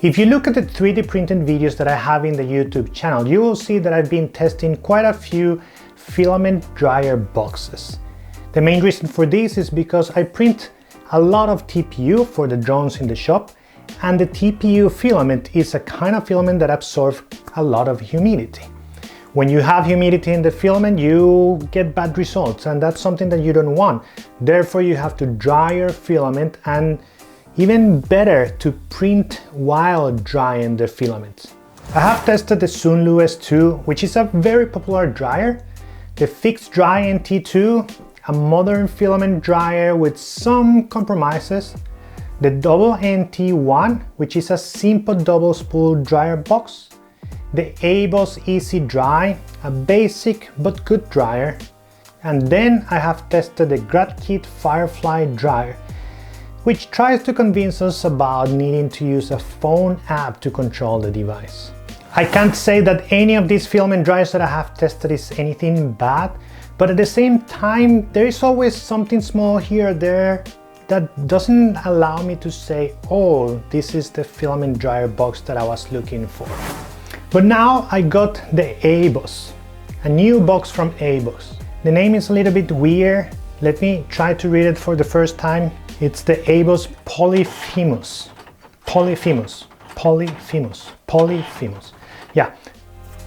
If you look at the 3D printed videos that I have in the YouTube channel, you will see that I've been testing quite a few filament dryer boxes. The main reason for this is because I print a lot of TPU for the drones in the shop, and the TPU filament is a kind of filament that absorbs a lot of humidity. When you have humidity in the filament, you get bad results, and that's something that you don't want. Therefore, you have to dry your filament, and even better, to print while drying the filaments. I have tested the Sunlu S2, which is a very popular dryer, the fixed dry NT2, a modern filament dryer with some compromises, the double NT1, which is a simple double spool dryer box, the EIBOS Easy Dry, a basic but good dryer, and then I have tested the GradKit Firefly dryer, which tries to convince us about needing to use a phone app to control the device. I can't say that any of these filament dryers that I have tested is anything bad, but at the same time, there is always something small here or there that doesn't allow me to say, oh, this is the filament dryer box that I was looking for. But now I got the EIBOS, a new box from EIBOS. The name is a little bit weird. Let me try to read it for the first time. It's the EIBOS POLYPHEMUS. Polyphemus. Yeah,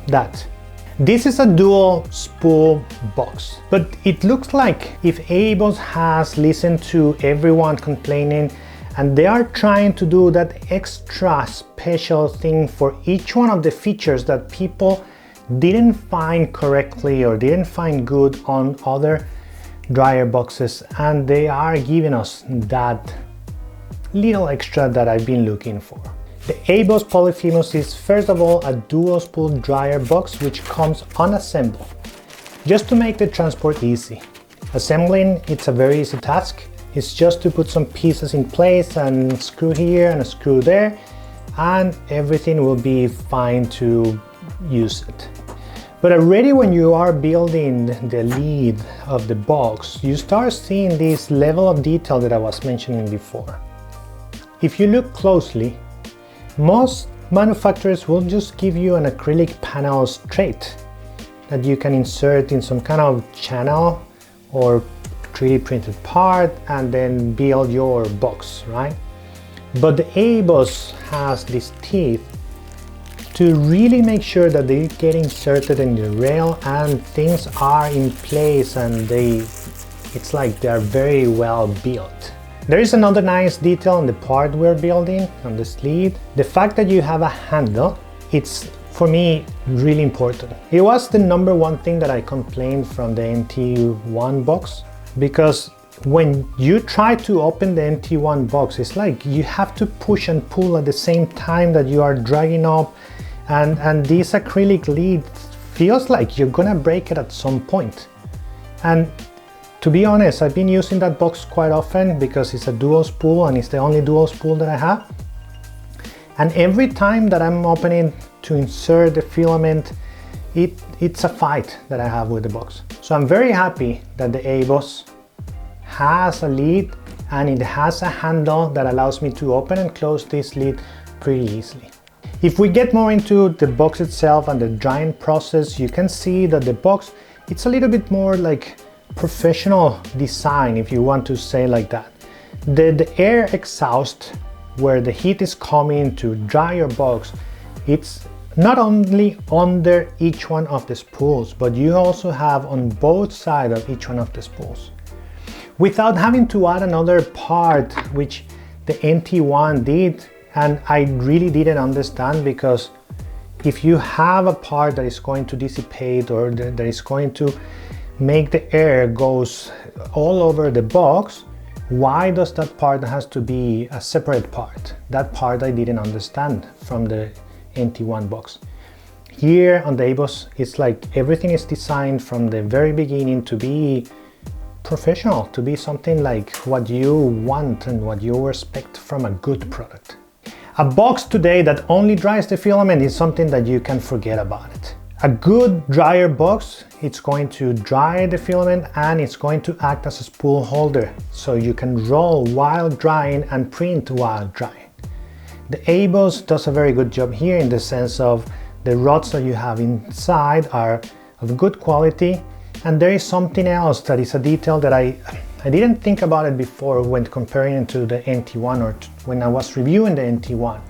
that. This is a dual spool box, but it looks like if EIBOS has listened to everyone complaining, and they are trying to do that extra special thing for each one of the features that people didn't find correctly or didn't find good on other dryer boxes, and they are giving us that little extra that I've been looking for. The EIBOS POLYPHEMUS is first of all a dual spool dryer box which comes unassembled, just to make the transport easy. Assembling, it's a very easy task. It's just to put some pieces in place and screw here and a screw there, and everything will be fine to use it. But already when you are building the lid of the box, you start seeing this level of detail that I was mentioning before. If you look closely, most manufacturers will just give you an acrylic panel straight that you can insert in some kind of channel or 3D printed part and then build your box, right? But the EIBOS has these teeth to really make sure that they get inserted in the rail and things are in place, and it's like they are very well built. There is another nice detail on the part we're building, on the sleeve. The fact that you have a handle, it's, for me, really important. It was the #1 thing that I complained from the NT1 box, because when you try to open the NT1 box, it's like you have to push and pull at the same time that you are dragging up, and this acrylic lid feels like you're gonna break it at some point. And to be honest, I've been using that box quite often because it's a dual spool and it's the only dual spool that I have. And every time that I'm opening to insert the filament, it's a fight that I have with the box. So I'm very happy that the EIBOS has a lid and it has a handle that allows me to open and close this lid pretty easily. If we get more into the box itself and the drying process, you can see that the box, it's a little bit more like professional design, if you want to say like that. The air exhaust, where the heat is coming to dry your box, it's not only under each one of the spools, but you also have on both sides of each one of the spools. Without having to add another part, which the NT1 did, and I really didn't understand, because if you have a part that is going to dissipate or that is going to make the air goes all over the box, why does that part has to be a separate part? That part I didn't understand from the NT1 box. Here on the EIBOS, it's like everything is designed from the very beginning to be professional, to be something like what you want and what you expect from a good product. A box today that only dries the filament is something that you can forget about it. A good dryer box, it's going to dry the filament and it's going to act as a spool holder, so you can roll while drying and print while drying. The EIBOS does a very good job here in the sense of the rods that you have inside are of good quality. And there is something else that is a detail that I didn't think about it before when comparing it to the NT1 or when I was reviewing the NT1.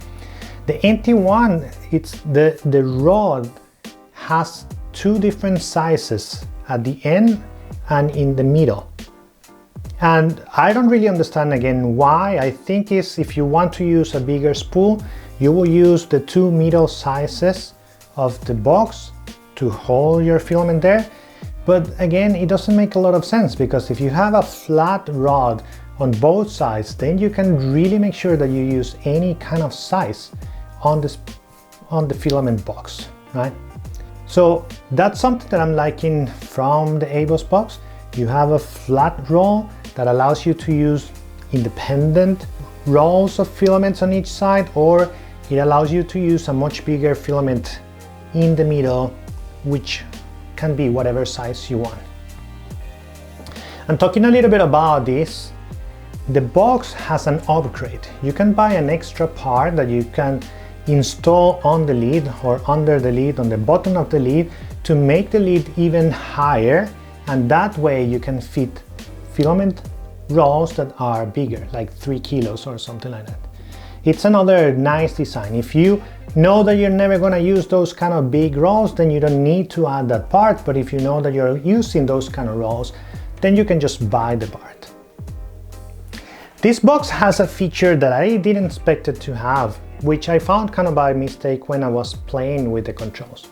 The NT1, it's the rod has two different sizes at the end and in the middle. And I don't really understand again why. I think is if you want to use a bigger spool, you will use the two middle sizes of the box to hold your filament there. But again, it doesn't make a lot of sense, because if you have a flat rod on both sides, then you can really make sure that you use any kind of size on the filament box, right? So that's something that I'm liking from the EIBOS box. You have a flat roll that allows you to use independent rolls of filaments on each side, or it allows you to use a much bigger filament in the middle, which can be whatever size you want. And talking a little bit about this, the box has an upgrade. You can buy an extra part that you can install on the lid or under the lid, on the bottom of the lid, to make the lid even higher, and that way you can fit filament rolls that are bigger, like 3 kilos or something like that. It's another nice design. If you know that you're never going to use those kind of big rolls, then you don't need to add that part. But if you know that you're using those kind of rolls, then you can just buy the part. This box has a feature that I didn't expect it to have, which I found kind of by mistake when I was playing with the controls.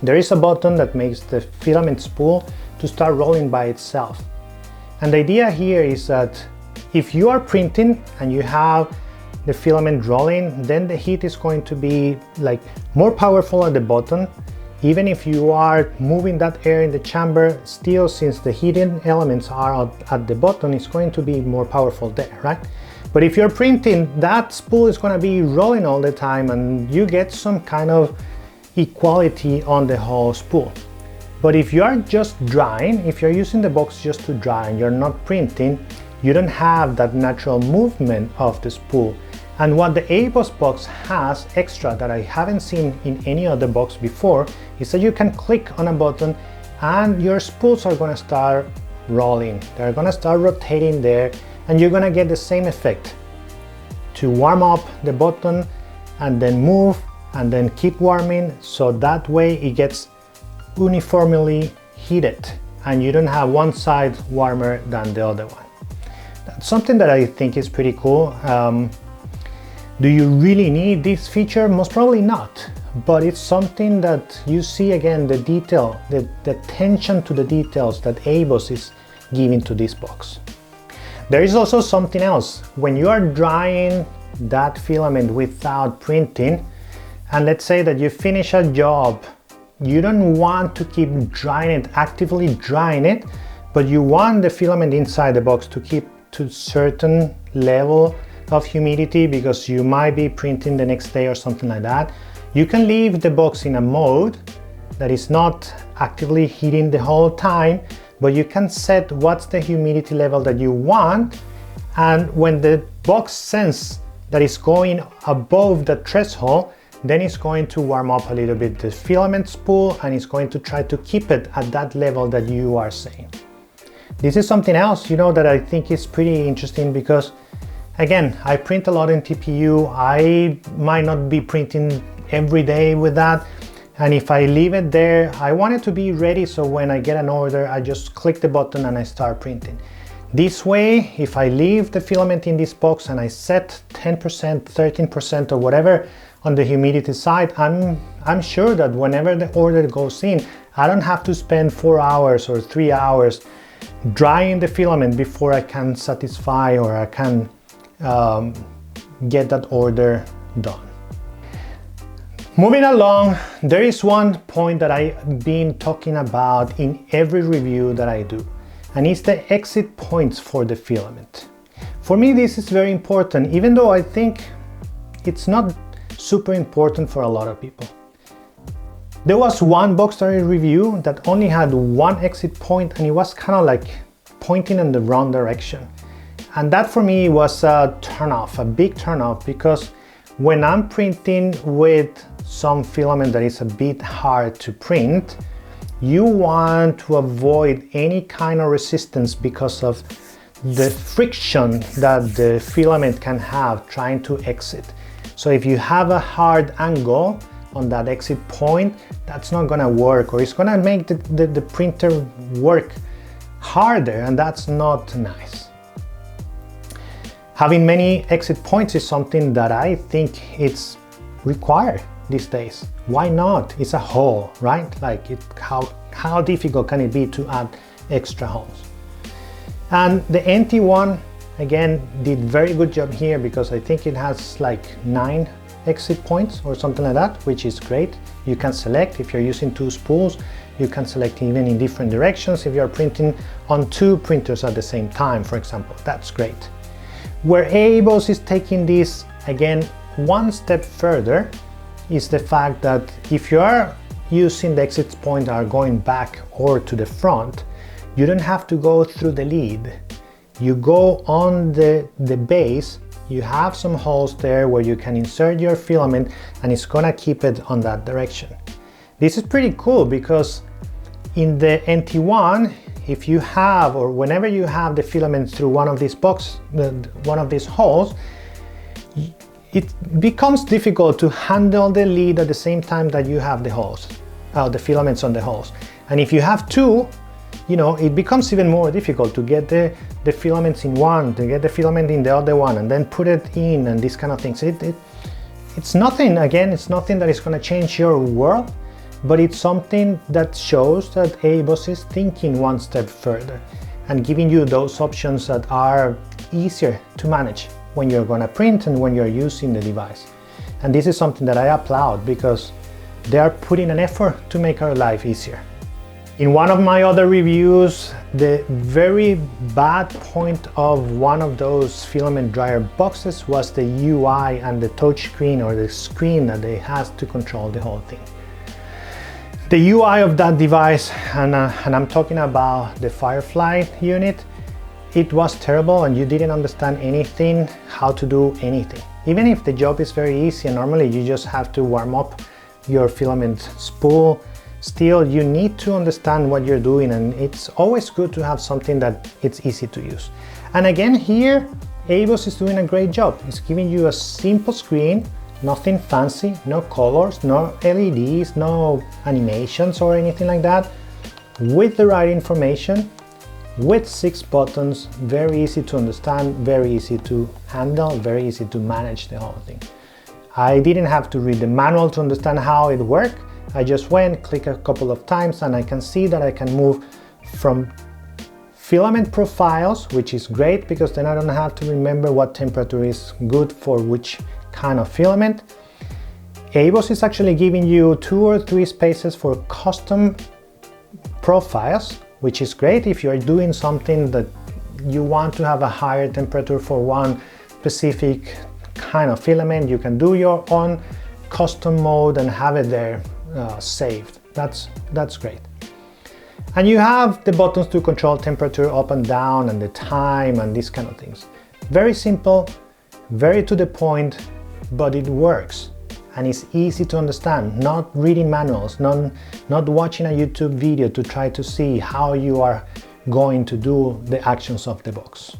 There is a button that makes the filament spool to start rolling by itself. And the idea here is that if you are printing and you have the filament rolling, then the heat is going to be like more powerful at the bottom. Even if you are moving that air in the chamber, still, since the heating elements are at the bottom, it's going to be more powerful there, right? But if you're printing, that spool is going to be rolling all the time, and you get some kind of equality on the whole spool. But if you are just drying, if you're using the box just to dry and you're not printing, you don't have that natural movement of the spool. And what the EIBOS box has extra that I haven't seen in any other box before is that you can click on a button and your spools are going to start rolling. They're going to start rotating there, and you're going to get the same effect to warm up the button and then move and then keep warming, so that way it gets uniformly heated and you don't have one side warmer than the other one. That's something that I think is pretty cool. Do you really need this feature? Most probably not, but it's something that you see again, the detail, the attention to the details that EIBOS is giving to this box. There is also something else. When you are drying that filament without printing, and let's say that you finish a job, you don't want to keep drying it, actively drying it, but you want the filament inside the box to keep to certain level of humidity because you might be printing the next day or something like that. You can leave the box in a mode that is not actively heating the whole time, but you can set what's the humidity level that you want, and when the box senses that it's going above the threshold, then it's going to warm up a little bit the filament spool, and it's going to try to keep it at that level that you are saying. This is something else, you know, that I think is pretty interesting because, again, I print a lot in TPU. I might not be printing every day with that. And if I leave it there, I want it to be ready, so when I get an order, I just click the button and I start printing. This way, if I leave the filament in this box and I set 10%, 13% or whatever on the humidity side, I'm sure that whenever the order goes in, I don't have to spend 4 hours or 3 hours drying the filament before I can satisfy or I can get that order done. Moving along, there is one point that I've been talking about in every review that I do, and it's the exit points for the filament. For me, this is very important, even though I think it's not super important for a lot of people. There was one box that I reviewed that only had one exit point, and it was kind of like pointing in the wrong direction. And that for me was a turnoff, a big turnoff, because when I'm printing with some filament that is a bit hard to print, you want to avoid any kind of resistance because of the friction that the filament can have trying to exit. So if you have a hard angle on that exit point, that's not gonna work, or it's gonna make the printer work harder, and that's not nice. Having many exit points is something that I think it's required these days. Why not? It's a hole, right? Like how difficult can it be to add extra holes? And the NT1 again did very good job here, because I think it has like 9 exit points or something like that, which is great. You can select, if you're using 2 spools, you can select even in different directions if you're printing on 2 printers at the same time, for example. That's great. Where EIBOS is taking this again one step further is the fact that if you are using the exit point are going back or to the front, you don't have to go through the lead. You go on the base, you have some holes there where you can insert your filament, and it's gonna keep it on that direction. This is pretty cool, because in the NT1, if you have, or whenever you have the filament through one of these one of these holes, it becomes difficult to handle the lead at the same time that you have the holes, the filaments on the holes. And if you have 2, you know, it becomes even more difficult to get the filaments in one, to get the filament in the other one, and then put it in, and these kind of things. It's nothing, again, it's nothing that is going to change your world, but it's something that shows that EIBOS is thinking one step further and giving you those options that are easier to manage when you're going to print and when you're using the device. And this is something that I applaud, because they are putting an effort to make our life easier. In one of my other reviews, the very bad point of one of those filament dryer boxes was the UI and the touch screen, or the screen that it has to control the whole thing. The UI of that device, and I'm talking about the Firefly unit, it was terrible, and you didn't understand anything, how to do anything. Even if the job is very easy and normally you just have to warm up your filament spool, still you need to understand what you're doing, and it's always good to have something that it's easy to use. And again here, EIBOS is doing a great job. It's giving you a simple screen, nothing fancy, no colors, no LEDs, no animations or anything like that, with the right information, with 6 buttons, very easy to understand, very easy to handle, very easy to manage the whole thing. I didn't have to read the manual to understand how it worked. I just went, click a couple of times, and I can see that I can move from filament profiles, which is great because then I don't have to remember what temperature is good for which kind of filament. EIBOS is actually giving you 2 or 3 spaces for custom profiles, which is great if you're doing something that you want to have a higher temperature for one specific kind of filament. You can do your own custom mode and have it there saved. That's great. And you have the buttons to control temperature up and down, and the time, and these kind of things. Very simple, very to the point, but it works and it's easy to understand. Not reading manuals, not watching a YouTube video to try to see how you are going to do the actions of the box.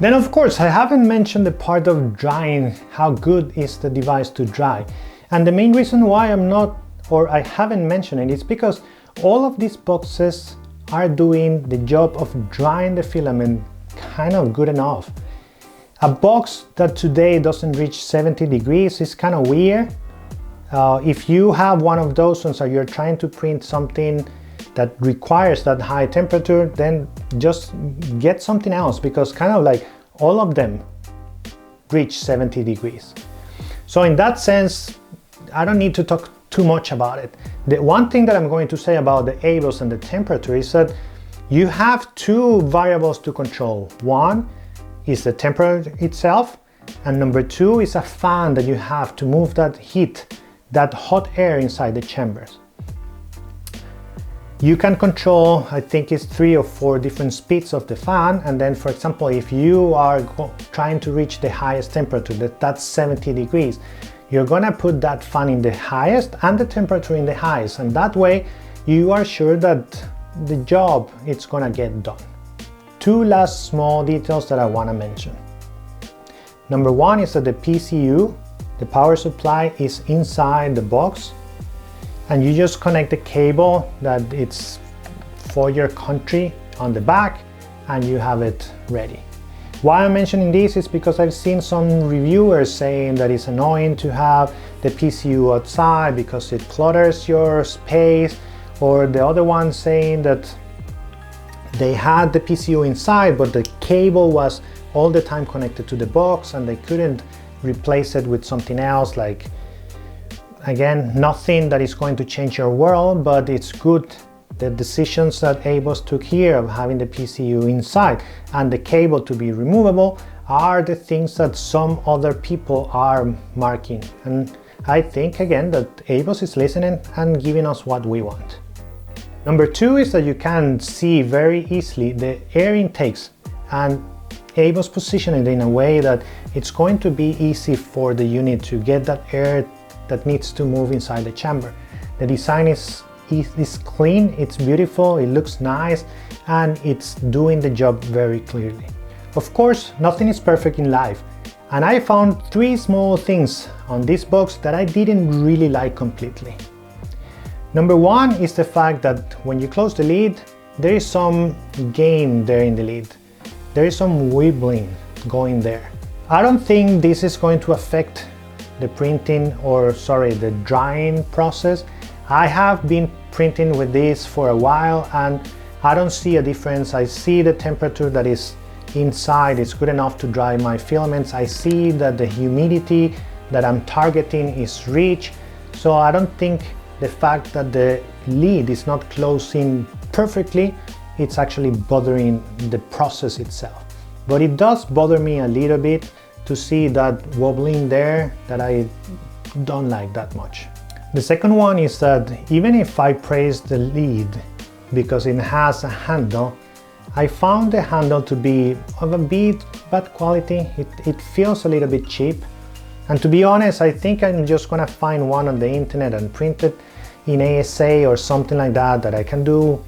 Then of course I haven't mentioned the part of drying. How good is the device to dry? And the main reason why I haven't mentioned it is because all of these boxes are doing the job of drying the filament kind of good enough. A box that today doesn't reach 70 degrees is kind of weird. If you have one of those ones, or you're trying to print something that requires that high temperature, then just get something else, because kind of like all of them reach 70 degrees. So in that sense, I don't need to talk too much about it. The one thing that I'm going to say about the EIBOS and the temperature is that you have 2 variables to control. One is the temperature itself, and number 2 is a fan that you have to move that heat, that hot air inside the chambers. You can control, I think it's 3 or 4 different speeds of the fan, and then for example, if you are trying to reach the highest temperature, that's 70 degrees, you're gonna put that fan in the highest and the temperature in the highest, and that way you are sure that the job it's gonna get done. 2 last small details that I wanna mention. Number 1 is that the PCU, the power supply, is inside the box, and you just connect the cable that it's for your country on the back, and you have it ready. Why I'm mentioning this is because I've seen some reviewers saying that it's annoying to have the PCU outside because it clutters your space, or the other one saying that they had the PCU inside but the cable was all the time connected to the box and they couldn't replace it with something else. Like, again, nothing that is going to change your world, but it's good. The decisions that EIBOS took here of having the PCU inside and the cable to be removable are the things that some other people are marking. And I think again that EIBOS is listening and giving us what we want. Number 2 is that you can see very easily the air intakes, and EIBOS positioned it in a way that it's going to be easy for the unit to get that air that needs to move inside the chamber. The design is clean, it's beautiful, it looks nice, and it's doing the job very clearly. Of course, nothing is perfect in life, and I found 3 small things on this box that I didn't really like completely. Number 1 is the fact that when you close the lid, there is some game there in the lid. There is some wibbling going there. I don't think this is going to affect the printing, or sorry, the drying process. I have been printing with this for a while and I don't see a difference. I see the temperature that is inside is good enough to dry my filaments. I see that the humidity that I'm targeting is reached. So I don't think the fact that the lid is not closing perfectly, it's actually bothering the process itself. But it does bother me a little bit to see that wobbling there that I don't like that much. The second one is that even if I praise the lid because it has a handle, I found the handle to be of a bit bad quality. It feels a little bit cheap. And to be honest, I think I'm just gonna find one on the internet and print it in ASA or something like that I can do,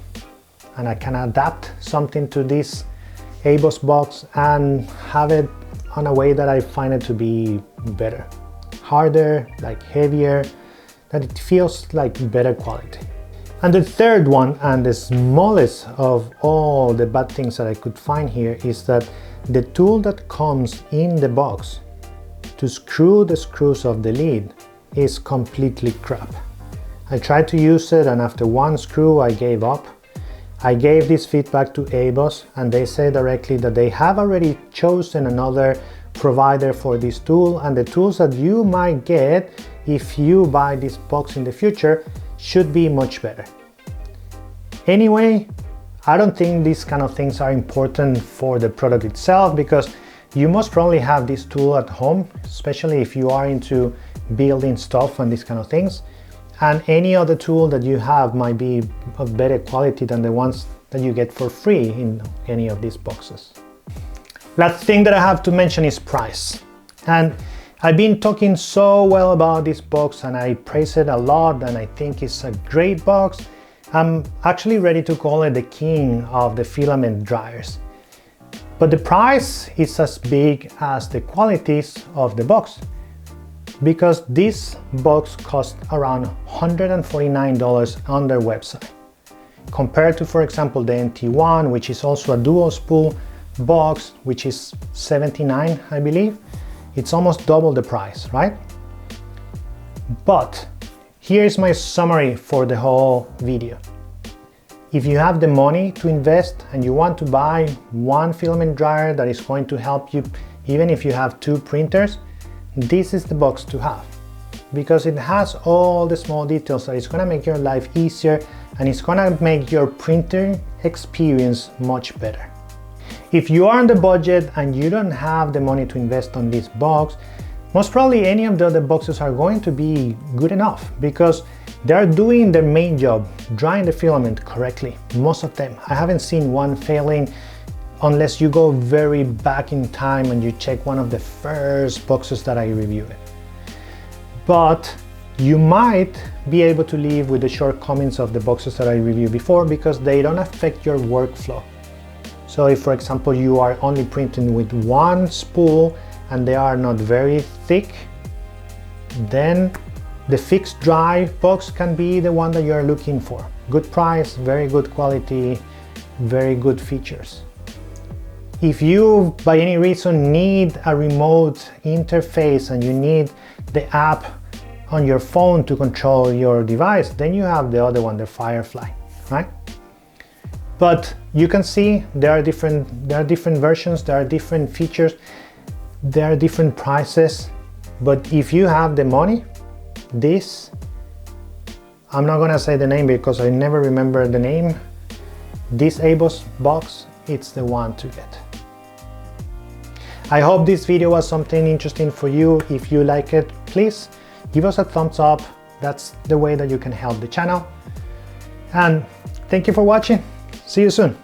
and I can adapt something to this EIBOS box and have it on a way that I find it to be better. Harder, like heavier, that it feels like better quality. And the third one, and the smallest of all the bad things that I could find here, is that the tool that comes in the box to screw the screws of the lid is completely crap. I tried to use it and after 1 screw I gave up. I gave this feedback to EIBOS and they say directly that they have already chosen another provider for this tool, and the tools that you might get if you buy this box in the future should be much better. Anyway, I don't think these kind of things are important for the product itself, because you must probably have this tool at home, especially if you are into building stuff and these kind of things. And any other tool that you have might be of better quality than the ones that you get for free in any of these boxes. Last thing that I have to mention is price. And I've been talking so well about this box and I praise it a lot and I think it's a great box. I'm actually ready to call it the king of the filament dryers. But the price is as big as the qualities of the box, because this box cost around $149 on their website, compared to, for example, the NT1, which is also a dual spool box, which is $79, I believe. It's almost double the price, right? But here's my summary for the whole video. If you have the money to invest and you want to buy one filament dryer that is going to help you, even if you have 2 printers, this is the box to have, because it has all the small details that is going to make your life easier and it's going to make your printer experience much better. If you are on the budget and you don't have the money to invest on this box, most probably any of the other boxes are going to be good enough, because They're doing their main job, drying the filament correctly, most of them. I haven't seen one failing unless you go very back in time and you check one of the first boxes that I reviewed. But you might be able to live with the shortcomings of the boxes that I reviewed before because they don't affect your workflow. So if, for example, you are only printing with one spool and they are not very thick, then the fixed dry box can be the one that you're looking for. Good price, very good quality, very good features. If you, by any reason, need a remote interface and you need the app on your phone to control your device, then you have the other one, the Firefly, right? But you can see there are different versions, there are different features, there are different prices. But if you have the money, this, I'm not gonna say the name because I never remember the name, this EIBOS box, it's the one to get. I hope this video was something interesting for you. If you like it, please give us a thumbs up. That's the way that you can help the channel. And thank you for watching. See you soon.